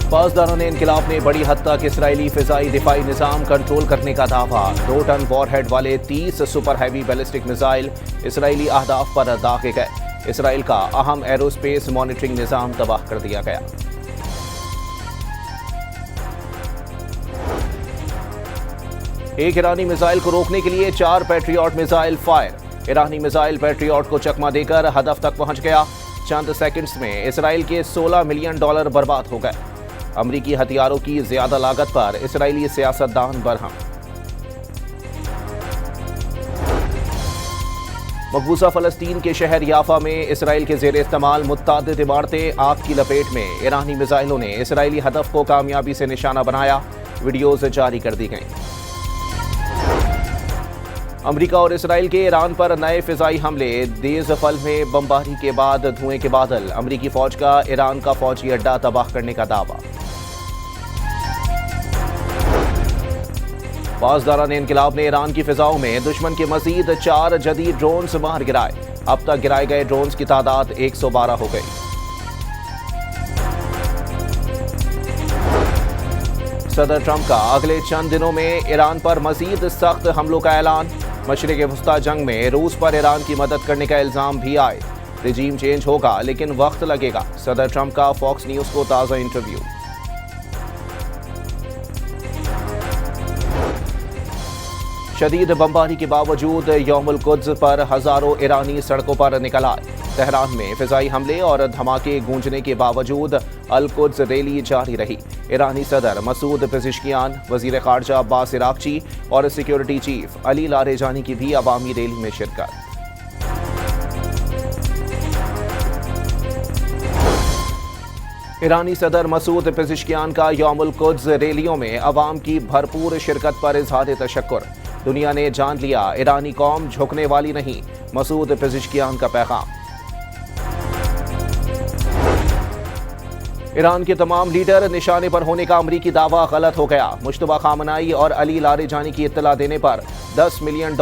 पासदारान इनकिलाब ने बड़ी हद तक इसराइली फिजाई दिफाई निज़ाम कंट्रोल करने का दावा। 2 टन वॉरहेड वाले 30 सुपर हैवी बैलिस्टिक मिसाइल इसराइली अहदाफ पर दागे गए। इसराइल का अहम एरोस्पेस मॉनिटरिंग निज़ाम तबाह कर दिया गया। एक ईरानी मिसाइल को रोकने के लिए 4 पैट्रियट मिसाइल फायर। ईरानी मिसाइल पैट्रियट को चकमा देकर हदफ तक पहुंच गया। चंद सेकंड्स में इसराइल के $16 मिलियन बर्बाद हो गए। अमरीकी हथियारों की ज्यादा लागत पर इसराइली सियासतदान बरहम। मकबूजा फलस्तीन के शहर याफा में इसराइल के जेर इस्तेमाल मुत्तादिद इमारतें आग की लपेट में। ईरानी मिसाइलों ने इसराइली हदफ को कामयाबी से निशाना बनाया। वीडियोज जारी कर दी गईं। अमेरिका और इसराइल के ईरान पर नए फिजाई हमले। देज फल में बमबारी के बाद धुएं के बादल। अमेरिकी फौज का ईरान का फौजी अड्डा तबाह करने का दावा। पासदारान इनकिलाब ने ईरान की फिजाओं में दुश्मन के मजीद 4 जदीद ड्रोन्स मार गिराए। अब तक गिराए गए ड्रोन्स की तादाद 112 हो गई। सदर ट्रंप का अगले चंद दिनों में ईरान पर मजीद सख्त हमलों का ऐलान। मशरिक़ वस्ता जंग में रूस पर ईरान की मदद करने का इल्जाम भी आए। रिजीम चेंज होगा लेकिन वक्त लगेगा। सदर ट्रंप का फॉक्स न्यूज को ताज़ा इंटरव्यू। शदीद बमबारी के बावजूद यौमुल कुद्स पर हजारों ईरानी सड़कों पर निकल आए। तेहरान में फिजाई हमले और धमाके गूंजने के बावजूद अल कुद्स रैली जारी रही। ईरानी सदर मसूद पेज़ेश्कियान, वजीर खारजा अब्बास इराक्ची और सिक्योरिटी चीफ अली लारेजानी की भी अवामी रैली में शिरकत। ईरानी सदर मसूद पेज़ेश्कियान का यौमुल कुद्स रैलियों में अवाम की भरपूर शिरकत पर इजहार तशक्कुर। दुनिया ने जान लिया ईरानी कौम झुकने वाली नहीं। मसूद पेज़ेश्कियान का पैगाम। ईरान के तमाम लीडर निशाने पर होने का अमरीकी दावा गलत हो गया। मुश्तबा खामनाई और अली लारेजानी की इत्तला देने पर $10 मिलियन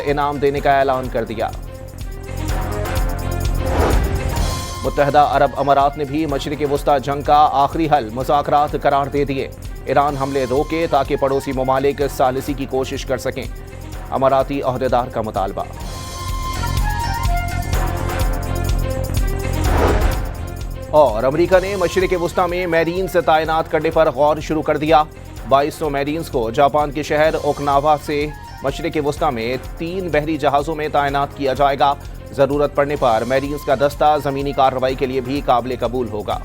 इनाम देने का ऐलान कर दिया। मुत्तहदा अरब अमारात ने भी मशरिक़ वस्ता जंग का आखिरी हल मुज़ाकरात करार दे दिए। ईरान हमले रोके ताकि पड़ोसी ममालिक सालिसी की कोशिश कर सकें। अमाराती अहदेदार का मुतालबा। और अमेरिका ने मशरिक़ वस्ता में मैरीन्स तैनात करने पर गौर शुरू कर दिया। 2200 मैरीन्स को जापान के शहर ओकिनावा से मशरिक़ वस्ता में 3 बहरी जहाज़ों में तैनात किया जाएगा। ज़रूरत पड़ने पर मैरीन्स का दस्ता ज़मीनी कार्रवाई के लिए भी काबिल कबूल होगा।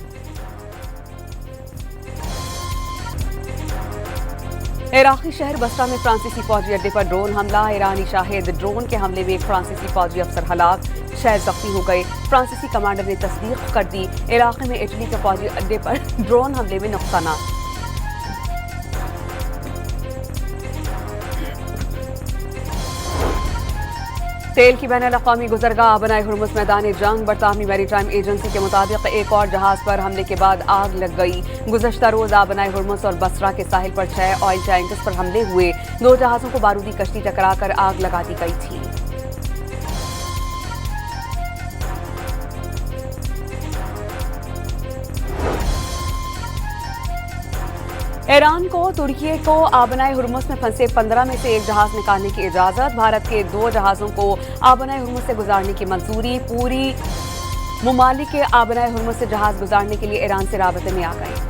इराक़ी शहर बसरा में फ्रांसीसी फौजी अड्डे पर ड्रोन हमला। ईरानी शाहिद ड्रोन के हमले में एक फ्रांसीसी फौजी अफसर हलाक, 6 जख्मी हो गए। फ्रांसीसी कमांडर ने तस्दीक कर दी इराक़ में इटली के फौजी अड्डे पर ड्रोन हमले में नुकसानात। तेल की बैनुल-अक़वामी गुज़रगाह बनाए हुर्मुज़ मैदान जंग। बरतानवी मैरीटाइम एजेंसी के मुताबिक एक और जहाज पर हमले के बाद आग लग गई। गुज़श्ता रोज बनाए हुर्मुज़ और बसरा के साहिल पर 6 ऑयल टैंकर्स पर हमले हुए। 2 जहाजों को बारूदी कश्ती टकराकर आग लगा दी गई थी। ईरान को तुर्की को आबनाए हुर्मुज़ में फंसे 15 में से एक जहाज निकालने की इजाजत। भारत के 2 जहाजों को आबनाए हुर्मुज़ से गुजारने की मंजूरी। पूरी मुमालिक के आबनाए हुर्मुज़ से जहाज गुजारने के लिए ईरान से राबते में आ गए।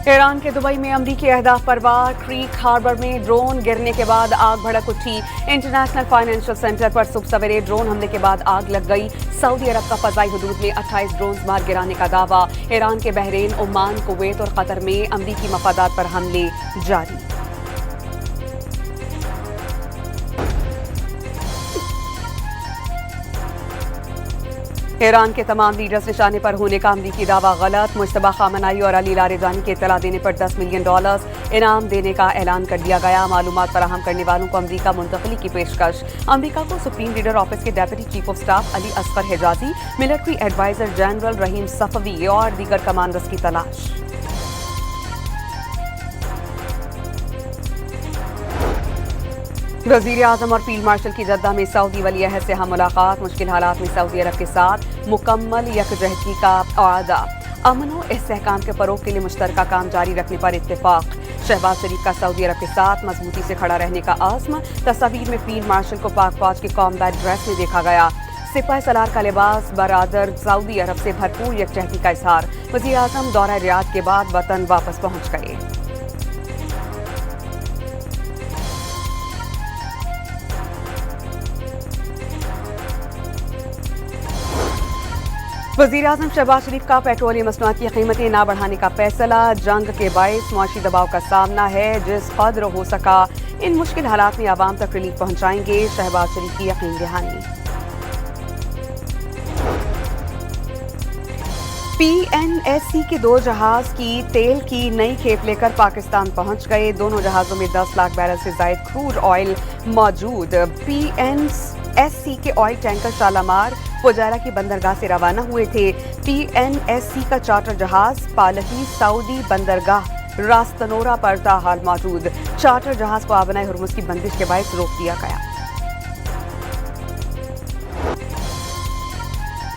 ईरान के दुबई में अमरीकी अहदाफ पर वार। क्रीक हार्बर में ड्रोन गिरने के बाद आग भड़क उठी। इंटरनेशनल फाइनेंशियल सेंटर पर सुबह सवेरे ड्रोन हमले के बाद आग लग गई। सऊदी अरब का फजाई हुदूद में 28 ड्रोन मार गिराने का दावा। ईरान के बहरीन, ओमान, कुवैत और कतर में अमरीकी मफादात पर हमले जारी। ईरान के तमाम लीडर्स निशाने पर होने का अमरीकी दावा गलत। मुश्तबा खामनाई और अली लारेजानी के इत्तला देने पर $10 मिलियन इनाम देने का ऐलान कर दिया गया। मालूमात फराहम करने वालों को अमरीका मुंतकली की पेशकश। अमरीका को सुप्रीम लीडर ऑफिस के deputy chief of staff Ali Asghar Hejazi, military adviser general Rahim Safavi और दीगर कमांडर्स की तलाश। वजीर आजम और फील्ड मार्शल की जद्दा में सऊदी वली अहद से हम मुलाकात। मुश्किल हालात में सऊदी अरब के साथ मुकम्मल यकजहती का वादा। अमन व इस्तेहकाम के फरोग के लिए मुश्तरका काम जारी रखने पर इत्तेफाक। शहबाज शरीफ का सऊदी अरब के साथ मजबूती से खड़ा रहने का आज़म। तस्वीर में फील्ड मार्शल को पाक फौज के कॉम्बैट ड्रेस में देखा गया। सिपाही सलार का लिबास बरादर सऊदी अरब से भरपूर यकजहती का इजहार। वजीर आजम दौरा रियाद के बाद वतन वापस पहुंच गए। वज़ीर आज़म शहबाज शरीफ का पेट्रोलियम मसनूआत की कीमतें न बढ़ाने का फैसला। जंग के बायस मुआशी दबाव का सामना है। जिस कदर हो सका इन मुश्किल हालात में आवाम तक रिलीफ पहुंचाएंगे। शहबाज शरीफ की यकीन दहानी। PNSC के 2 जहाज की तेल की नई खेप लेकर पाकिस्तान पहुंच गए। दोनों जहाजों में 10 लाख बैरल से जायद क्रूड ऑयल मौजूद। PNSC के ऑयल टैंकर शालामार फुजायरा की बंदरगाह से रवाना हुए थे। PNSC का चार्टर जहाज पालकी सऊदी बंदरगाह रास्तनोरा पर ताहाल मौजूद। चार्टर जहाज को आबनाए हुर्मुज की बंदिश के बायस रोक दिया गया।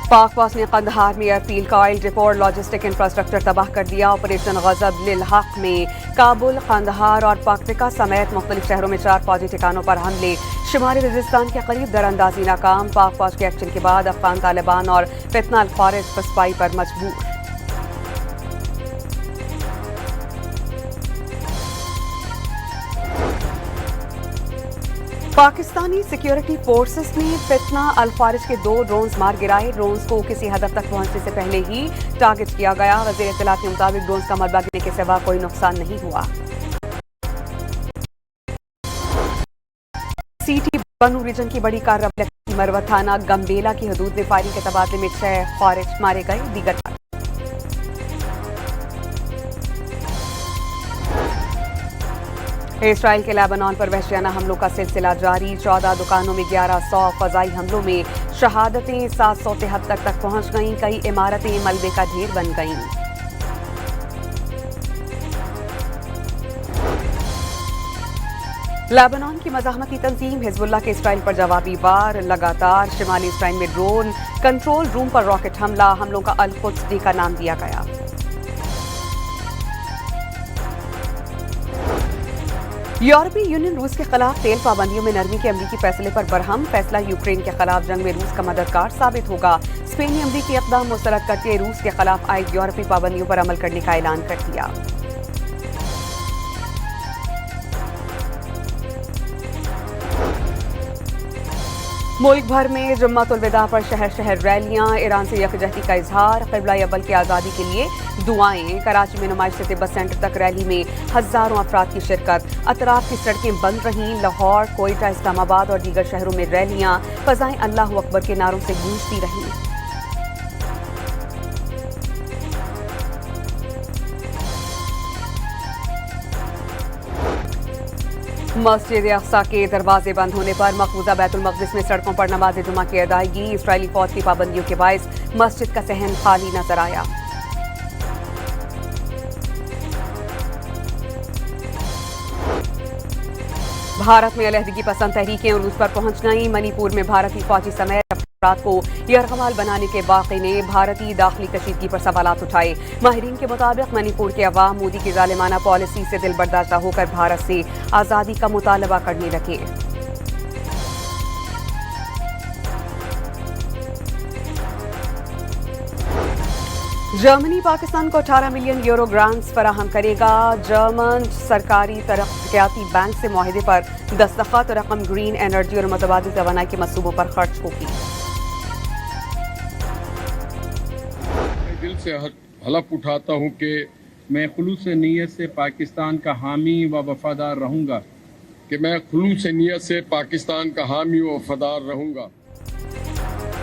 पाक फौज ने कंदहार में एयरफील्ड का ऑयल डिपो और लॉजिस्टिक इंफ्रास्ट्रक्चर तबाह कर दिया। ऑपरेशन गजब लिल हक में काबुल, कंदहार और पक्तिका समेत मुख्तलिफ शहरों में 4 फौजी ठिकानों पर हमले। शुमारी वज़ीरिस्तान के करीब दरअंदाजी नाकाम। पाक फौज के एक्शन के बाद अफगान तालिबान और फितना अल खारिज पसपाई पर मजबूर। पाकिस्तानी सिक्योरिटी फोर्सेस ने फितना अल खारिज के 2 ड्रोन्स मार गिराए। ड्रोन्स को किसी हदफ तक पहुंचने से पहले ही टारगेट किया गया। वज़ीर इत्तलात के मुताबिक ड्रोन्स का मलबा गिरने के सिवा कोई नुकसान नहीं हुआ। सीटी बनू रीजन की बड़ी कार्रवाई। मरवा थाना गंबेला की हदूद में फायरिंग के तबादले में 6 खारिज मारे गए। दीगर इसराइल के लेबनान पर वहशियाना हमलों का सिलसिला जारी। 14 दुकानों में 1100 फजाई हमलों में शहादतें 773 तक पहुंच गईं। कई इमारतें मलबे का ढेर बन गईं। लेबनान की मज़ाहमती तंजीम हिजबुल्लाह के इसराइल पर जवाबी वार लगातार। शिमाली इसराइल में ड्रोन कंट्रोल रूम पर रॉकेट हमला। हमलों का अल कुद्स डे का नाम दिया गया। यूरोपीय यूनियन रूस के खिलाफ तेल पाबंदियों में नरमी के अमरीकी फैसले पर बरहम। फैसला यूक्रेन के खिलाफ जंग में रूस का मददगार साबित होगा। स्पेन ने अमरीकी इक़दाम मुस्तरद करते हुए रूस के खिलाफ आयद यूरोपीय पाबंदियों पर अमल करने का ऐलान कर दिया। मुल्क भर में जुम्मतुल विदा पर शहर शहर रैलियां। ईरान से यकजहती का इजहार। क़िबला अव्वल की आज़ादी के लिए दुआएं। कराची में नुमाइश से तिब्बत सेंटर तक रैली में हजारों अफराद की शिरकत। अतराफ की सड़कें बंद रहीं। लाहौर, कोयटा, इस्लामाबाद और दीगर शहरों में रैलियां। फ़ज़ाएं अल्लाहू अकबर के नारों से गूंजती रहीं। मस्जिद अक़सा के दरवाजे बंद होने पर मकबूजा बैतुल मक़दिस में सड़कों पर नमाज जुमा की अदायगी। इसराइली फौज की पाबंदियों के बायस मस्जिद का सहन खाली नजर आया। भारत में अलहदगी पसंद तहरीकें उरूज पर पहुंच गईं। मणिपुर में भारतीय फौजी समेत अफराद को यरगमाल बनाने के वाक़े ने भारतीय दाखिली कशीदगी पर सवालात उठाए। माहिरीन के मुताबिक मणिपुर के अवाम मोदी की जालिमाना पॉलिसी से दिलबर्दाश्ता होकर भारत से आज़ादी का मुतालबा करने लगे। जर्मनी पाकिस्तान को 18 मिलियन यूरो ग्रांट्स फराहम करेगा। जर्मन सरकारी तरक्याती बैंक से मुआहदे पर दस्तखत। रकम ग्रीन एनर्जी और मुतबादिल तवानाई के मंसूबों पर खर्च होगी। मैं दिल से हलफ उठाता हूँ कि मैं खुलूस नीयत से पाकिस्तान का हामी व वफादार रहूँगा कि मैं खुलूस नीयत से पाकिस्तान का हामी व वफादार रहूँगा।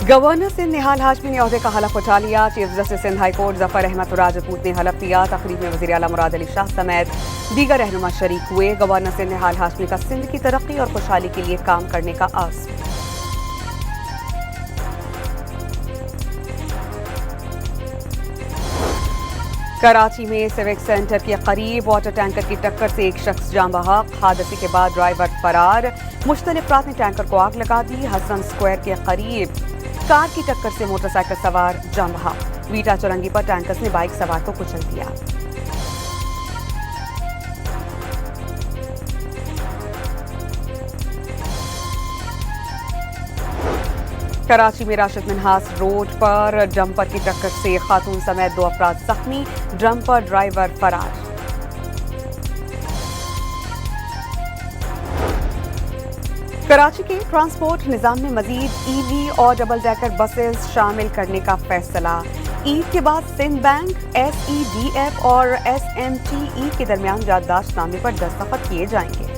गवर्नर सिंध निहाल हाशमी ने ओहदे का हलफ उठा लिया। Chief justice Sindh high court Zafar Ahmed Rajput ने हलफ दिया। तकरीब में वज़ीर आला मुराद अली शाह समेत दीगर रहनुमा शरीक हुए। गवर्नर सिंध निहाल हाशमी का सिंध की तरक्की और खुशहाली के लिए काम करने का आज़म। कराची में सिविक सेंटर के करीब वाटर टैंकर की टक्कर से एक शख्स जान बहक। हादसे के बाद ड्राइवर फरार। मुख्तलिफ अफराद ने टैंकर को आग लगा दी। हसन स्क्वायर के करीब कार की टक्कर से मोटरसाइकिल सवार जान बहक। वीटा चौरंगी पर टैंकर ने बाइक सवार को कुचल दिया। कराची में राशिद मिन्हास रोड पर डंपर की टक्कर से खातून समेत 2 अफराद जख्मी। डंपर ड्राइवर फरार। कराची के ट्रांसपोर्ट निजाम में मजीद ईवी और डबल डेकर बसेस शामिल करने का फैसला। ईद के बाद सिंध बैंक, SEDF और SMTE के दरमियान याददाश्तनामे पर दस्तखत किए जाएंगे।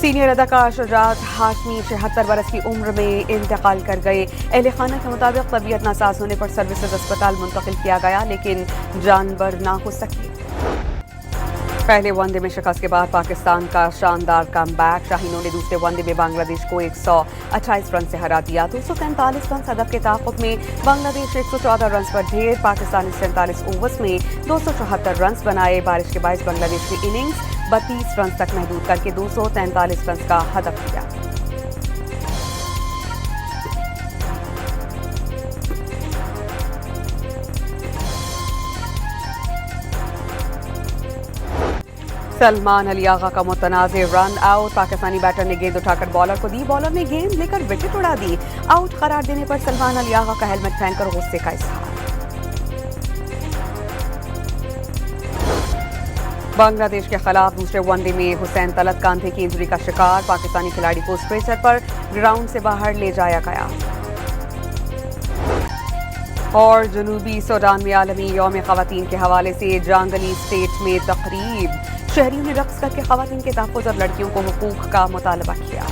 सीनियर अदाकार शुजात हाशमी 76 बरस की उम्र में इंतकाल कर गए। अहले खाना के मुताबिक तबीयत नासाज होने पर सर्विसेज अस्पताल मुंतकिल किया गया, लेकिन जानबर ना हो सके। पहले वनडे में शिकस्त के बाद पाकिस्तान का शानदार कमबैक। शाहीनों ने दूसरे वनडे में बांग्लादेश को 128 रन से हरा दिया। 243 रन हदफ के ताक़ुब में बांग्लादेश 114 रन पर ढेर। पाकिस्तान ने 47 ओवर्स में 274 रन बनाए। बारिश के बायस बांग्लादेश की इनिंग्स 32 रन तक महदूद करके 243 रन का हदफ दिया। सलमान अली आगा का मुतनाज़ रन आउट। पाकिस्तानी बैटर ने गेंद उठाकर बॉलर को दी। बॉलर ने गेंद लेकर विकेट उड़ा दी। आउट करार देने पर सलमान अली आगा का हेलमेट फेंककर गुस्से का इजहार। बांग्लादेश के खिलाफ दूसरे वनडे में हुसैन तलत कांधे की इंजरी का शिकार। पाकिस्तानी खिलाड़ी को स्ट्रेचर पर ग्राउंड से बाहर ले जाया गया। और जनूबी सूडान में आलमी यौम ख़वातीन के हवाले से जांगली स्टेट में तकरीब। शहरियों ने रक्स करके ख़वातीन के तहफ़्फ़ुज़ और लड़कियों को हुकूक का मुतालबा किया।